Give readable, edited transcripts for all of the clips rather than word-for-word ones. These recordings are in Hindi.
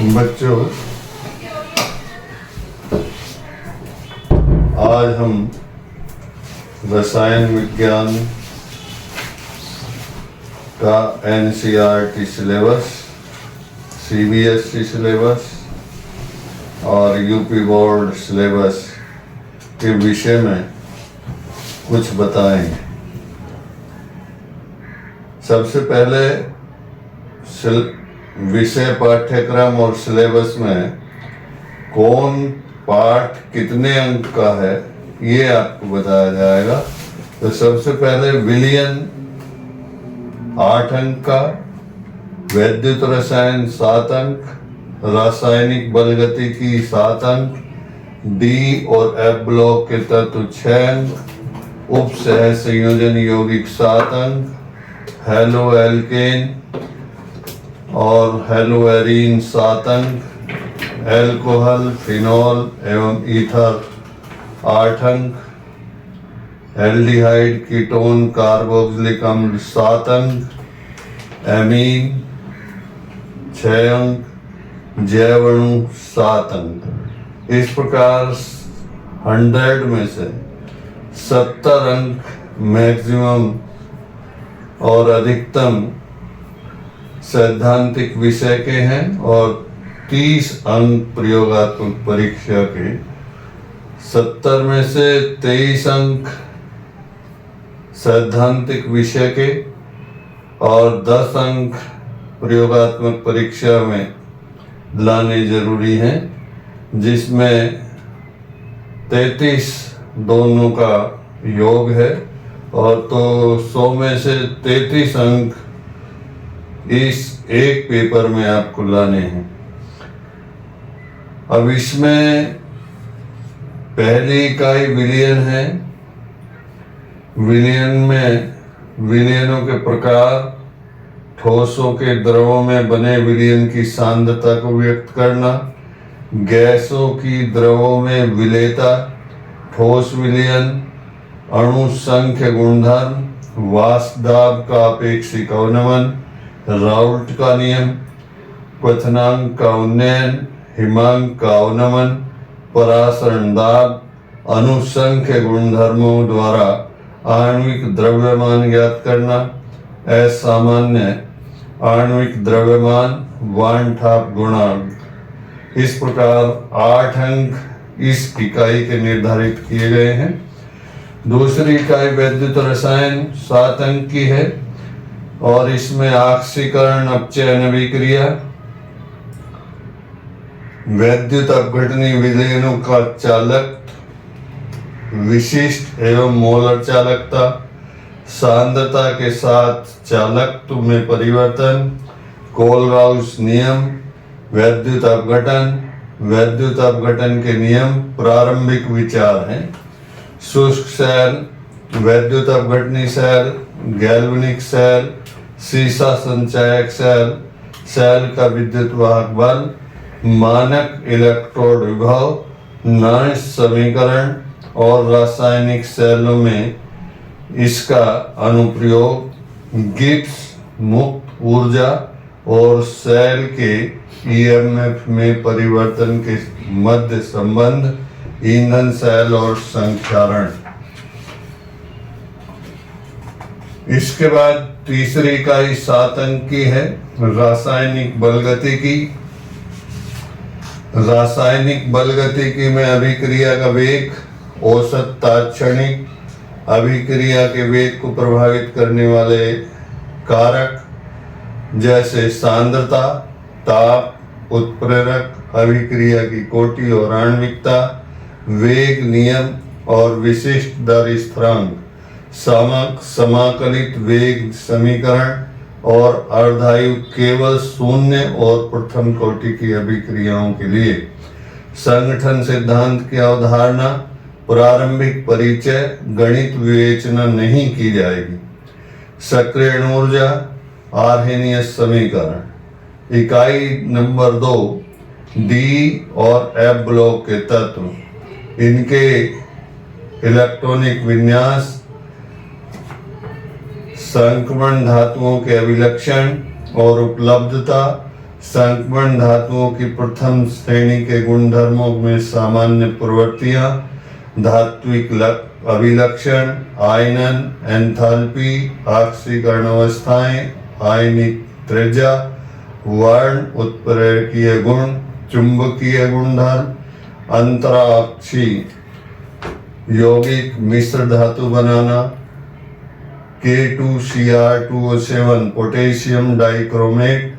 बच्चों, आज हम रसायन विज्ञान का NCERT सिलेबस, CBSE सिलेबस और यूपी बोर्ड सिलेबस के विषय में कुछ बताएंगे। सबसे पहले विषय, पाठ्यक्रम और सिलेबस में कौन पाठ कितने अंक का है ये आपको बताया जाएगा। तो सबसे पहले विलयन 8 अंक का, वैद्युत रसायन 7 अंक, रासायनिक बलगतिकी 7 अंक, डी और एफ ब्लॉक के तत्व 6 अंक, उप सह संयोजन यौगिक 7 अंक, हेलो एल्केन और हेलोएरीन 7 अंक, एल्कोहल, फिनॉल एवं ईथर 8 अंक, एल्डिहाइड, कीटोन, कार्बोक्सिलिक अम्ल 7 अंक, एमीन 6 अंक, जैव अणु 7 अंक। इस प्रकार 100 में से 70 अंक मैक्सिमम और अधिकतम सैद्धांतिक विषय के हैं और 30 अंक प्रयोगात्मक परीक्षा के। 70 में से 23 अंक सैद्धांतिक विषय के और 10 अंक प्रयोगात्मक परीक्षा में लाने जरूरी हैं, जिसमें 33 दोनों का योग है। और तो 100 में से 33 अंक इस एक पेपर में आपको लाने हैं। अब इसमें पहली इकाई विलयन है। विलयन में विलयनों के प्रकार, ठोसों के द्रवों में बने विलयन की सांद्रता को व्यक्त करना, गैसों की द्रवों में विलेयता, ठोस विलयन, अणु संख्य गुणधर्म, वाष्पदाब का अपेक्षिक अवनमन, राउल्ट का नियम, क्वथनांक का उन्नयन, हिमांक का अवनमन, परासरण दाब, अनुसंख्य गुणधर्मों द्वारा आणविक द्रव्यमान ज्ञात करना, असामान्य आणविक द्रव्यमान, वान ठाप गुणांक। इस प्रकार 8 अंक इस इकाई के निर्धारित किए गए हैं। दूसरी इकाई वैद्युत रसायन 7 अंक की है और इसमें ऑक्सीकरण, अपचयन, अभिक्रिया, वैद्युत अपघटनी विलयनों का चालक, विशिष्ट एवं मोलर चालकता, सांद्रता के साथ चालकत्व में परिवर्तन, कोलराउस नियम, वैद्युत अपघटन के नियम प्रारंभिक विचार हैं। शुष्क सेल, वैद्युत अपघटनी सेल, गैल्वेनिक सेल, सीसा संचायक सेल, सेल का विद्युत वाहक बल, मानक इलेक्ट्रोड विभव, नाइस समीकरण और रासायनिक सेलों में इसका अनुप्रयोग, गिब्स मुक्त ऊर्जा और सेल के EMF में परिवर्तन के मध्य संबंध, ईंधन सेल और संक्षारण। इसके बाद तीसरी इकाई 7 अंक की है, रासायनिक बलगतिकी। रासायनिक बलगतिकी में अभिक्रिया का वेग, औसत तात्क्षणिक अभिक्रिया के वेग को प्रभावित करने वाले कारक जैसे सांद्रता, ताप, उत्प्रेरक, अभिक्रिया की कोटि और आणविकता, वेग नियम और विशिष्ट दर स्थिरांक, समाकलित वेग समीकरण और अर्धायु केवल शून्य और प्रथम कोटि की अभिक्रियाओं के लिए, संगठन सिद्धांत की अवधारणा, प्रारंभिक परिचय, गणित विवेचना नहीं की जाएगी। सक्रिय ऊर्जा, आर्हेनियस समीकरण। इकाई नंबर 2, डी और एफ ब्लॉक के तत्व, इनके इलेक्ट्रॉनिक विन्यास, संक्रमण धातुओं के अभिलक्षण और उपलब्धता, संक्रमण धातुओं की प्रथम श्रेणी के गुणधर्मों में सामान्य प्रवृत्तियां, धात्विक अभिलक्षण, आयनन, एंथैल्पी, ऑक्सीकरण अवस्थाएं, आयनिक त्रिज्या, वर्ण, उत्प्रेरकीय गुण, चुंबकीय गुणधर्म, अंतराक्षी यौगिक मिश्र धातु बनाना, K2Cr2O7 पोटेशियम डाइक्रोमेट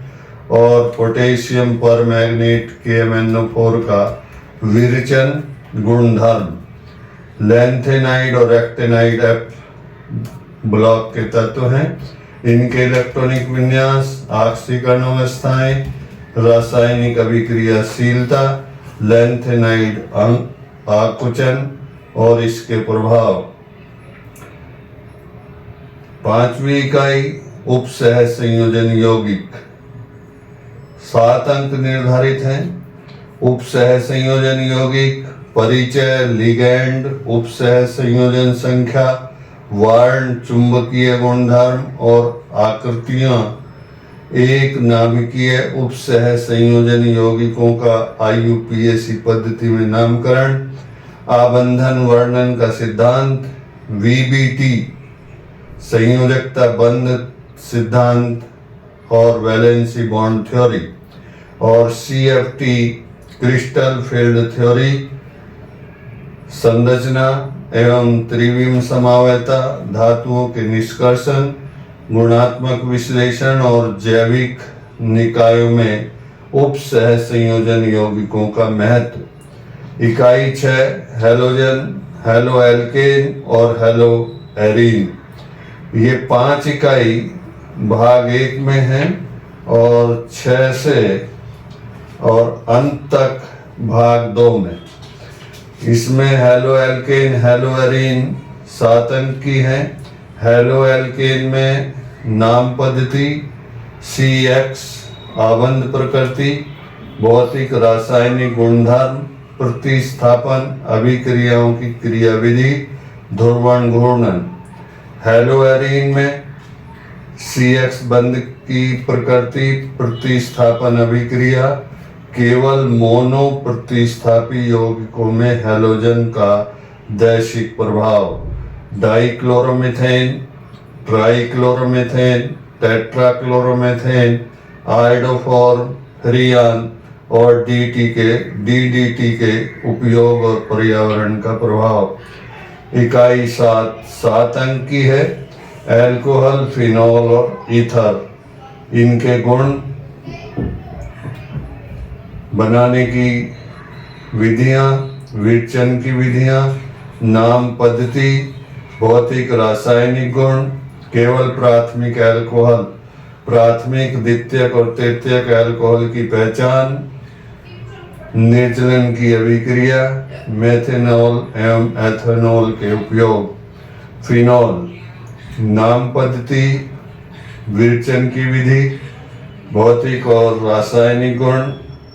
और पोटेशियम परमैंगनेट KMnO4 का विरचन गुणधर्म, लैंथेनाइड और एक्टिनाइड F ब्लॉक के तत्व हैं। इनके इलेक्ट्रॉनिक विन्यास, ऑक्सीकरण अवस्थाएं, रासायनिक अभिक्रियाशीलता, लैंथेनाइड आकुंचन और इसके प्रभाव। 5वीं इकाई उप सह संयोजन यौगिक। 7 अंक निर्धारित हैं। उप सह संयोजन यौगिक, परिचय, लिगैंड, उप सह संयोजन संख्या, वर्ण, चुंबकीय गुणधर्म और आकृतियां। एक नाभिकीय उप सह संयोजन यौगिकों का IUPAC पद्धति में नामकरण, आबंधन वर्णन का सिद्धांत, VBT संयोजकता बंध सिद्धांत और वैलेंसी बॉन्ड थ्योरी, और CFT क्रिस्टल फील्ड थ्योरी, संरचना एवं त्रिविम समावयता, धातुओं के निष्कर्षण, गुणात्मक विश्लेषण और जैविक निकायों में उप सह संयोजन यौगिकों का महत्व। इकाई 6 हैलोजन, हैलो एल्केन और हैलो एरीन। ये 5 इकाई भाग 1 में है और 6 से और अंत तक भाग 2 में। इसमें हैलो एल्केन, हैलो एरीन 7 अंक की है। हैलो एल्केन में नाम पद्धति, CX आबंध प्रकृति, भौतिक रासायनिक गुणधर्म, प्रतिस्थापन, अभिक्रियाओं की क्रियाविधि, ध्रुवण घूर्णन। हैलो एरीन में CX बंध की प्रकृति, प्रतिस्थापन अभिक्रिया, केवल मोनो प्रतिस्थापी यौगिकों में हैलोजन का दैशिक प्रभाव, डाइक्लोरोमीथेन, ट्राइक्लोरोमीथेन, टेट्राक्लोरोमीथेन, आयोडोफॉर्म, फ्रियान और DDT के उपयोग और पर्यावरण का प्रभाव। इकाई 7 अंक की है। अल्कोहल, फिनॉल और ईथर, इनके गुण, बनाने की विधियां, विरचन की विधियां, नाम पद्धति, भौतिक रासायनिक गुण, केवल प्राथमिक अल्कोहल, प्राथमिक, द्वितीयक और तृतीयक अल्कोहल की पहचान, निर्जलन की अभिक्रिया, मेथेनॉल एवं एथेनॉल के उपयोग। फिनॉल, नाम पद्धति, विरचन की विधि, भौतिक और रासायनिक गुण,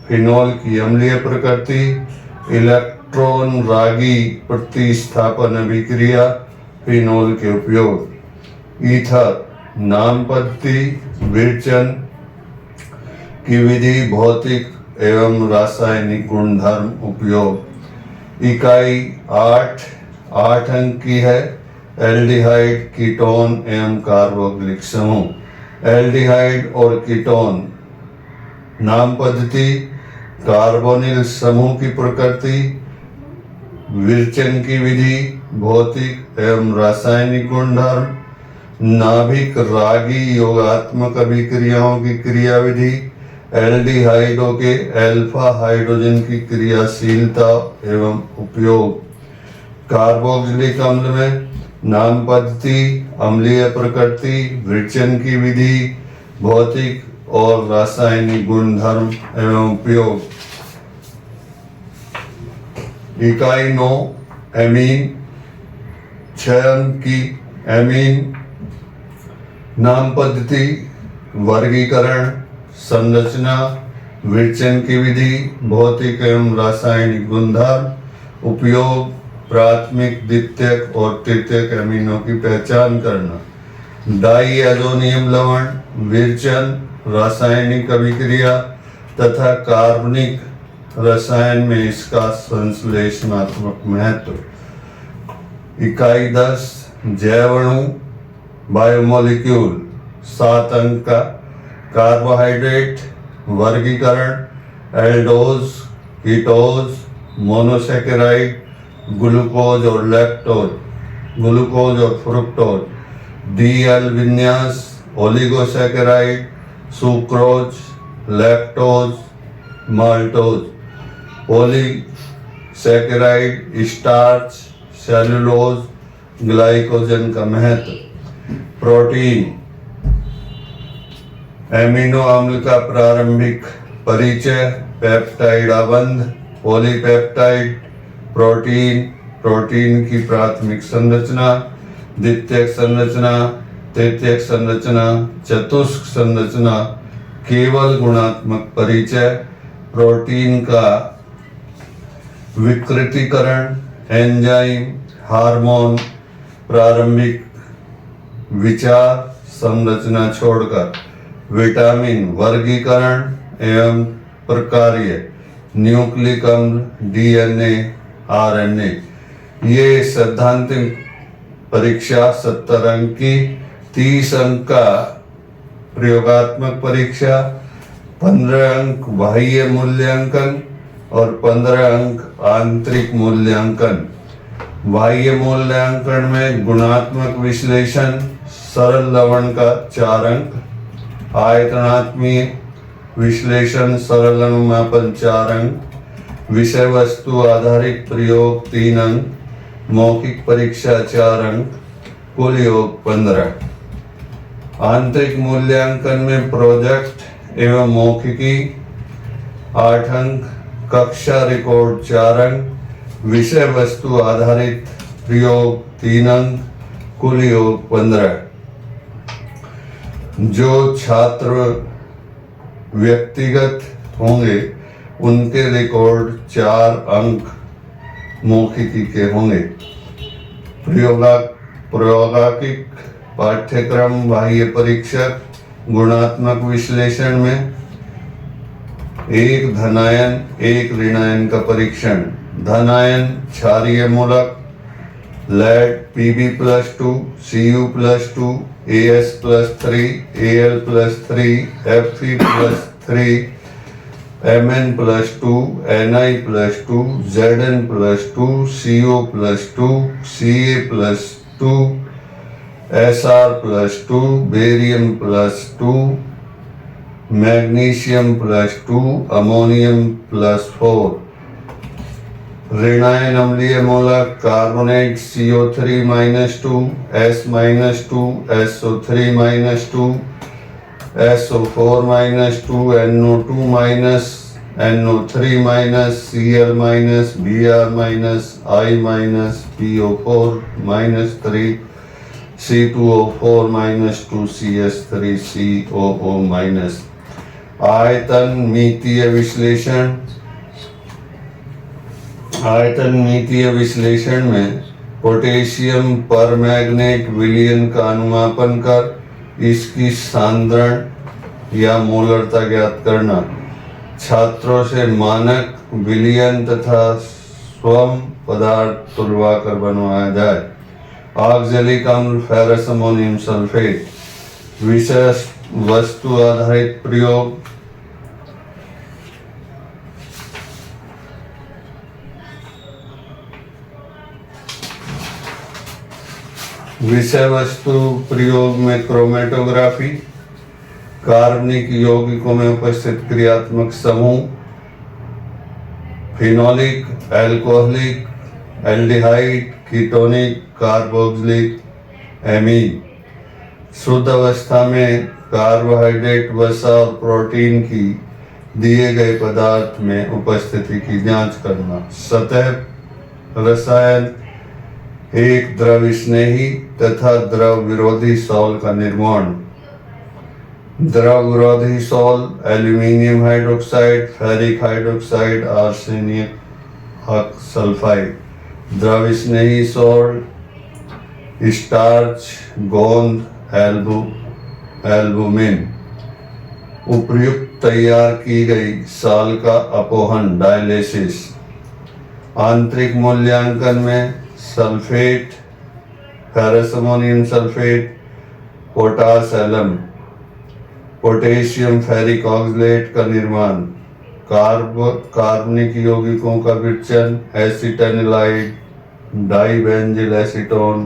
फिनॉल की अम्लीय प्रकृति, इलेक्ट्रॉन रागी प्रतिस्थापन अभिक्रिया, फिनॉल के उपयोग। ईथर, नाम पद्धति, विरचन की विधि, भौतिक एवं रासायनिक गुणधर्म, उपयोग। इकाई 8 अंक की है। एल्डिहाइड, कीटोन एवं कार्बोक्सिलिक समूह। एल्डिहाइड और कीटोन, नाम पद्धति, कार्बोनिल समूह की प्रकृति, विरचन की विधि, भौतिक एवं रासायनिक गुणधर्म, नाभिक रागी योगात्मक अभिक्रियाओं की क्रियाविधि, एल्डिहाइडों के अल्फा हाइड्रोजन की क्रियाशीलता एवं उपयोग। कार्बोक्सिलिक अम्ल में नाम पद्धति, अम्लीय प्रकृति, विरचन की विधि, भौतिक और रासायनिक गुणधर्म एवं उपयोग। इकाई 9 एमीन, 6 अंक की। एमीन, नाम पद्धति, वर्गीकरण, संरचना, विरचन की विधि, भौतिक एवं रासायनिक गुणधर्म, उपयोग, प्राथमिक, द्वितीयक और तृतीयक अमीनों की पहचान करना। डाई एजोनियम लवण, विरचन, रासायनिक अभिक्रिया, तथा कार्बनिक रसायन में इसका संश्लेषणात्मक महत्व। इकाई 10 जैवाणु बायोमोलिक्यूल 7 अंक का। कार्बोहाइड्रेट वर्गीकरण एल्डोज, कीटोज, मोनोसेकेराइड, ग्लूकोज और लैक्टोज, ग्लूकोज और फ्रुक्टोज, डीएल विन्यास, oligosaccharide, sucrose, lactose, maltose, polysaccharide, starch, cellulose, glycogen का महत्व। प्रोटीन एमिनो अम्ल का प्रारंभिक परिचय, पेप्टाइड आबंध, पॉलीपेप्टाइड, प्रोटीन, प्रोटीन की प्राथमिक संरचना, द्वितीयक संरचना, तृतीयक संरचना, चतुष्क संरचना, केवल गुणात्मक परिचय, प्रोटीन का विकृतीकरण, एंजाइम, हार्मोन, प्रारंभिक विचार, संरचना छोड़कर, विटामिन वर्गीकरण एवं प्रकार्य, न्यूक्लिक अम्ल, डीएनए, आरएनए। ये सैद्धांतिक परीक्षा 70 अंक की, 30 अंक का प्रयोगात्मक परीक्षा, 15 अंक बाह्य मूल्यांकन और 15 अंक आंतरिक मूल्यांकन। बाह्य मूल्यांकन में गुणात्मक विश्लेषण, सरल लवण का 4 अंक, आयतनात्मीय विश्लेषण, सरल अनुमापन 4 अंक, विषय वस्तु आधारित प्रयोग 3 अंक, मौखिक परीक्षा 4 अंक, कुल योग 15। आंतरिक मूल्यांकन में प्रोजेक्ट एवं मौखिकी 8 अंक, कक्षा रिकॉर्ड 4 अंक, विषय वस्तु आधारित प्रयोग 3 अंक, कुल योग 15। जो छात्र व्यक्तिगत होंगे उनके रिकॉर्ड 4 अंक मौखिकी के होंगे। प्रयोगात्मक पाठ्यक्रम बाह्य परीक्षक गुणात्मक विश्लेषण में 1 धनायन 1 ऋणायन का परीक्षण। धनायन क्षारीय मूलक lead Pb+2, Cu+2, As+3, Al+3, Fe+3, Mn+2, Ni+2, Zn+2, Co+2, Ca+2, Sr+2, बेरियम+2, मैग्नीशियम+2, अमोनियम+4। ऋणायन अम्लीय मूलक carbonate CO3-2, S-2, SO3-2, SO4-2, NO2-, NO3-, Cl-, Br-, I-, PO4-3, C2O4-2, CH3, COO-। आयतन मितीय विश्लेषण। आयतन मितीय विश्लेषण में पोटेशियम परमैंगनेट विलयन का अनुमापन कर इसकी सांद्रण या मोलरता ज्ञात करना। छात्रों से मानक विलयन तथा स्वयं पदार्थ तुलवाकर बनवाया जाए। ऑक्जेलिक अम्ल फेरस अमोनियम सल्फेट। विषय वस्तु आधारित प्रयोग। विषय वस्तु प्रयोग में क्रोमेटोग्राफी, कार्बनिक यौगिकों में उपस्थित क्रियात्मक समूह, phenolic, alcoholic, aldehyde, ketonic, carboxylic, amine. शुद्ध अवस्था में कार्बोहाइड्रेट, वसा और प्रोटीन की दिए गए पदार्थ में उपस्थिति की जांच करना। सतह रसायन, एक द्रव स्नेही तथा द्रव विरोधी सॉल का निर्माण। द्रव विरोधी sol aluminium hydroxide, ferric hydroxide, arsenic sulphide. द्रव स्नेही सॉल स्टार्च, गोंद, एल्बुमिन। उपयुक्त तैयार की गई साल का अपोहन डायलिसिस। आंतरिक मूल्यांकन में sulphate, ferrous ammonium sulphate, potash alum, potassium ferric oxalate का निर्माण, कार्बनिक यौगिकों का विचलन, acetanilide, dibenzyl acetone,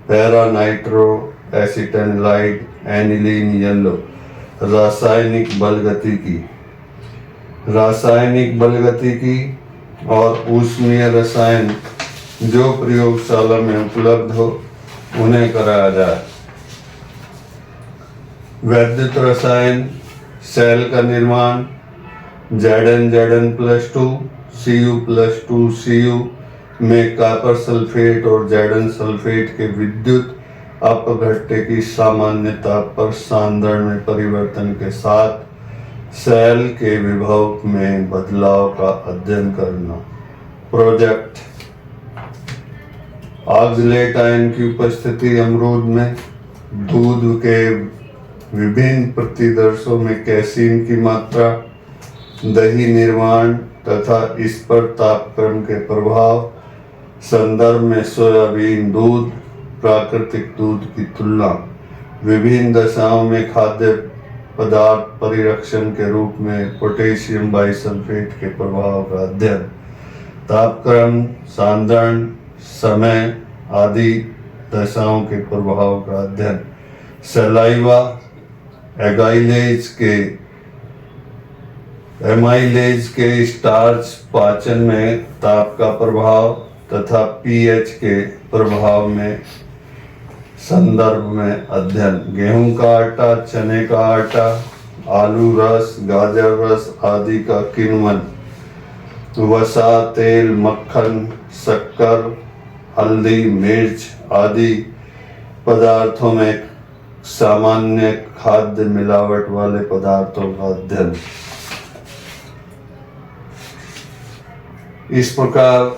paranitro acetanilide, aniline yellow. रासायनिक बल गतिकी और ऊष्मीय रसायन जो प्रयोगशाला में उपलब्ध हो उन्हें कराया जाए। वैद्युत रसायन, सेल का निर्माण, Zn+2 Cu+2 Cu में कॉपर सल्फेट और Zn सल्फेट के विद्युत अपघट्य की सामान्य ताप पर सांद्रण में परिवर्तन के साथ सेल के विभव में बदलाव का अध्ययन करना। प्रोजेक्ट ऑक्सलेट आयन की उपस्थिति अमरूद में, दूध के विभिन्न प्रतिदर्शों में कैसीन की मात्रा, दही निर्माण तथा इस पर तापक्रम के प्रभाव। संदर्भ में सोयाबीन दूध, प्राकृतिक दूध की तुलना। विभिन्न दशाओं में खाद्य पदार्थ परिरक्षण के रूप में पोटेशियम बाइसल्फेट के प्रभाव का अध्ययन। तापक्रम, सांद्रण, समय आदि दशाओं के प्रभाव का अध्ययन। सलाइवा, एमाइलेज के स्टार्च पाचन में ताप का प्रभाव तथा पीएच के प्रभाव में संदर्भ में अध्ययन। गेहूं का आटा, चने का आटा, आलू रस, गाजर रस आदि का किण्वन। वसा, तेल, मक्खन, शक्कर, हल्दी, मिर्च आदि पदार्थों में सामान्य खाद्य मिलावट वाले पदार्थों का अध्ययन। इस प्रकार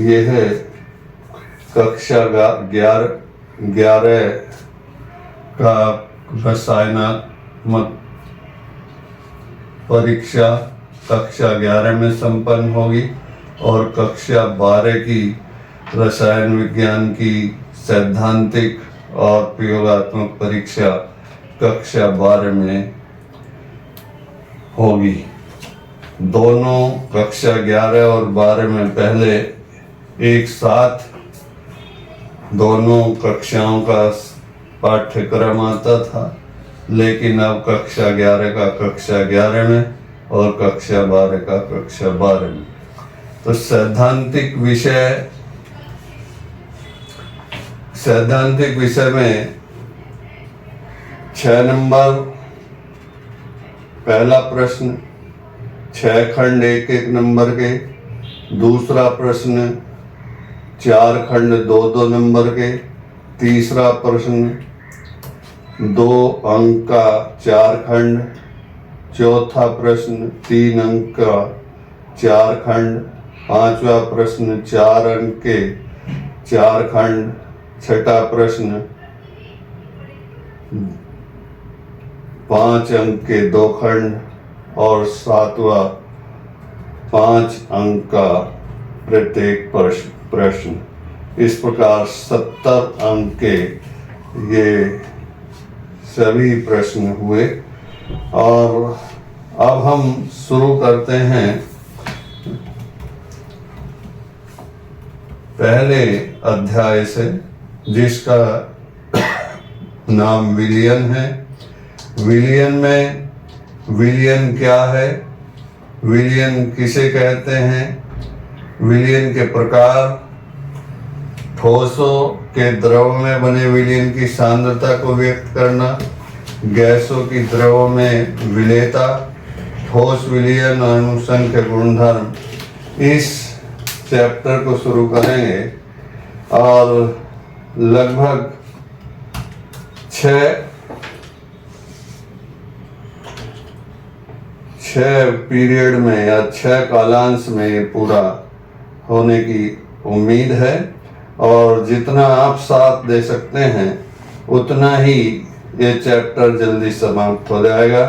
यह है कक्षा 11 का रसायनात्मक परीक्षा कक्षा 11 में संपन्न होगी और कक्षा 12 की रसायन विज्ञान की सैद्धांतिक और प्रयोगात्मक परीक्षा कक्षा 12 में होगी। दोनों कक्षा 11 और 12 में पहले एक साथ दोनों कक्षाओं का पाठ्यक्रम आता था, लेकिन अब कक्षा 11 का कक्षा 11 में और कक्षा 12 का कक्षा 12 में। तो सैद्धांतिक विषय में 6 नंबर पहला प्रश्न, 6 खंड 1-1 नंबर के। दूसरा प्रश्न 4 खंड 2-2 नंबर के। तीसरा प्रश्न 2 अंक का 4 खंड। चौथा प्रश्न 3 अंक का 4 खंड। पांचवा प्रश्न 4 अंक के 4 खंड। छठा प्रश्न 5 अंक के 2 खंड और सातवां 5 अंक का प्रत्येक प्रश्न। इस प्रकार 70 अंक के ये सभी प्रश्न हुए। और अब हम शुरू करते हैं पहले अध्याय से, जिसका नाम विलयन है। विलयन में विलयन क्या है, विलयन किसे कहते हैं, विलयन के प्रकार, ठोसों के द्रव में बने विलयन की सांद्रता को व्यक्त करना, गैसों की द्रव में विलेयता, ठोस विलयन, अणुसंख्य गुणधर्म। इस चैप्टर को शुरू करेंगे और लगभग 6 पीरियड में या 6 कालांश में ये पूरा होने की उम्मीद है। और जितना आप साथ दे सकते हैं उतना ही ये चैप्टर जल्दी समाप्त हो जाएगा।